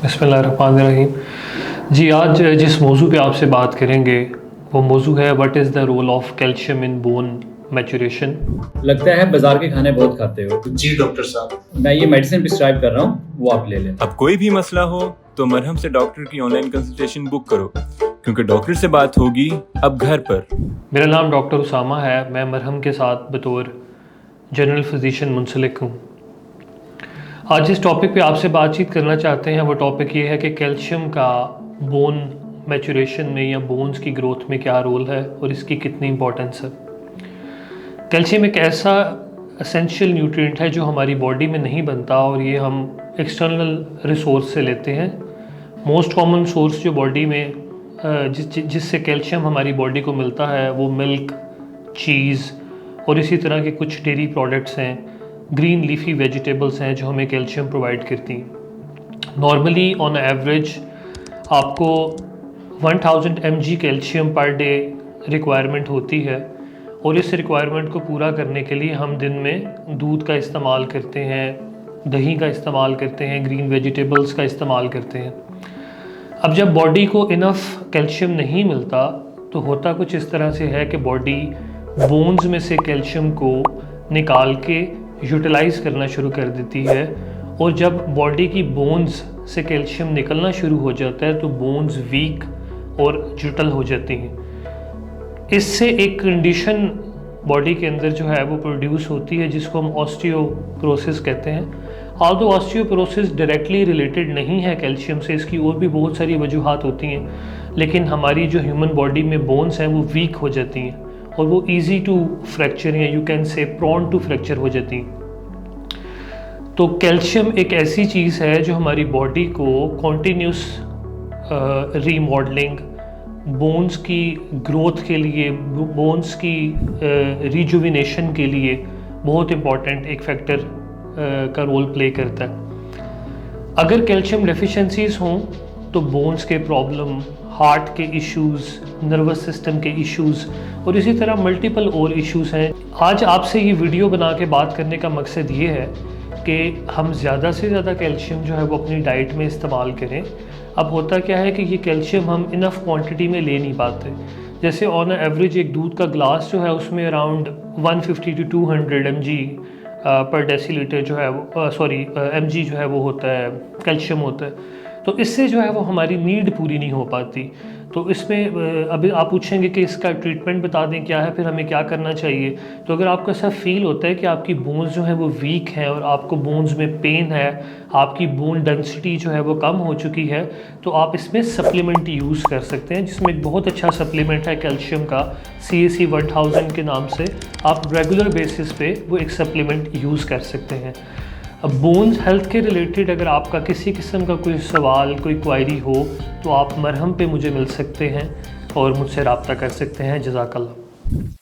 बिस्मिल्लाहिर्रहमानिर्रहीम। जी, आज जिस मौजू पे आपसे बात करेंगे वो मौजू है what is the role of calcium in bone maturation. लगता है बाजार के खाने बहुत खाते हो। जी डॉक्टर साहब, मैं ये मेडिसिन प्रिस्क्राइब कर रहा हूँ, वो आप ले लें। अब कोई भी मसला हो तो मरहम से डॉक्टर की ऑनलाइन कंसल्टेशन बुक करो, क्योंकि डॉक्टर से बात होगी अब घर पर। मेरा नाम डॉक्टर उसामा है। मैं मरहम के साथ बतौर जनरल फिजिशियन मुंसलिक हूँ। आज जिस टॉपिक पे आपसे बातचीत करना चाहते हैं वो टॉपिक ये है कि कैल्शियम का बोन मैचुरेशन में या बोन्स की ग्रोथ में क्या रोल है और इसकी कितनी इंपॉर्टेंस है। कैल्शियम एक ऐसा एसेंशियल न्यूट्रिएंट है जो हमारी बॉडी में नहीं बनता और ये हम एक्सटर्नल रिसोर्स से लेते हैं। मोस्ट कॉमन सोर्स जो बॉडी में जिससे कैल्शियम हमारी बॉडी को मिलता है वो मिल्क, चीज़ और इसी तरह के कुछ डेयरी प्रोडक्ट्स हैं, ग्रीन लीफी वेजिटेबल्स हैं जो हमें कैल्शियम प्रोवाइड करती हैं। नॉर्मली ऑन एवरेज आपको 1000 mg calcium per day requirement होती है और इस रिक्वायरमेंट को पूरा करने के लिए हम दिन में दूध का इस्तेमाल करते हैं, दही का इस्तेमाल करते हैं, ग्रीन वेजिटेबल्स का इस्तेमाल करते हैं। अब जब बॉडी को इनफ कैल्शियम नहीं मिलता तो होता कुछ इस तरह से है कि बॉडी बोन्स में से कैल्शियम को निकाल के यूटिलाइज़ करना शुरू कर देती है और जब बॉडी की बोन्स से कैल्शियम निकलना शुरू हो जाता है तो बोन्स वीक और जुटल हो जाती हैं। इससे एक कंडीशन बॉडी के अंदर जो है वो प्रोड्यूस होती है जिसको हम ऑस्टियोपोरोसिस कहते हैं। ऑल्दो ऑस्टियोपोरोसिस डायरेक्टली रिलेटेड नहीं है कैल्शियम से, इसकी और भी बहुत सारी वजूहात होती हैं, लेकिन हमारी जो ह्यूमन बॉडी में बोन्स हैं वो वीक हो जाती हैं और वो इजी टू फ्रैक्चर या you can say prone to fracture हो जाती हैं। तो कैल्शियम एक ऐसी चीज़ है जो हमारी बॉडी को कॉन्टीन्यूस रीमॉडलिंग, बोन्स की ग्रोथ के लिए, बोन्स की रिजुविनेशन के लिए बहुत इम्पॉर्टेंट एक फैक्टर का रोल प्ले करता है। अगर कैल्शियम डेफिशिएंसीज हों तो बोन्स के प्रॉब्लम, हार्ट के इश्यूज़, नर्वस सिस्टम के इश्यूज़ और इसी तरह मल्टीपल और इश्यूज़ हैं। आज आपसे ये वीडियो बना के बात करने का मकसद ये है कि हम ज़्यादा से ज़्यादा कैल्शियम जो है वो अपनी डाइट में इस्तेमाल करें। अब होता क्या है कि ये कैल्शियम हम इनफ क्वांटिटी में ले नहीं पाते। जैसे ऑन एवरेज एक दूध का ग्लास जो है उसमें अराउंड 150 to 200 mg पर डेसीलीटर जो है वो mg जो है वो होता है, कैल्शियम होता है। तो इससे जो है वो हमारी नीड पूरी नहीं हो पाती। तो इसमें अभी आप पूछेंगे कि इसका ट्रीटमेंट बता दें क्या है, फिर हमें क्या करना चाहिए। तो अगर आपको ऐसा फील होता है कि आपकी बोन्स जो है वो वीक हैं और आपको बोन्स में पेन है, आपकी बोन डेंसिटी जो है वो कम हो चुकी है, तो आप इसमें सप्लीमेंट यूज़ कर सकते हैं, जिसमें एक बहुत अच्छा सप्लीमेंट है कैल्शियम का, CAC 1000 के नाम से। आप रेगुलर बेसिस पे वो एक सप्लीमेंट यूज़ कर सकते हैं। अब बोन्स हेल्थ के रिलेटेड अगर आपका किसी किस्म का कोई सवाल, कोई क्वायरी हो तो आप मरहम पे मुझे मिल सकते हैं और मुझसे रब्ता कर सकते हैं। जज़ाकल्लाह।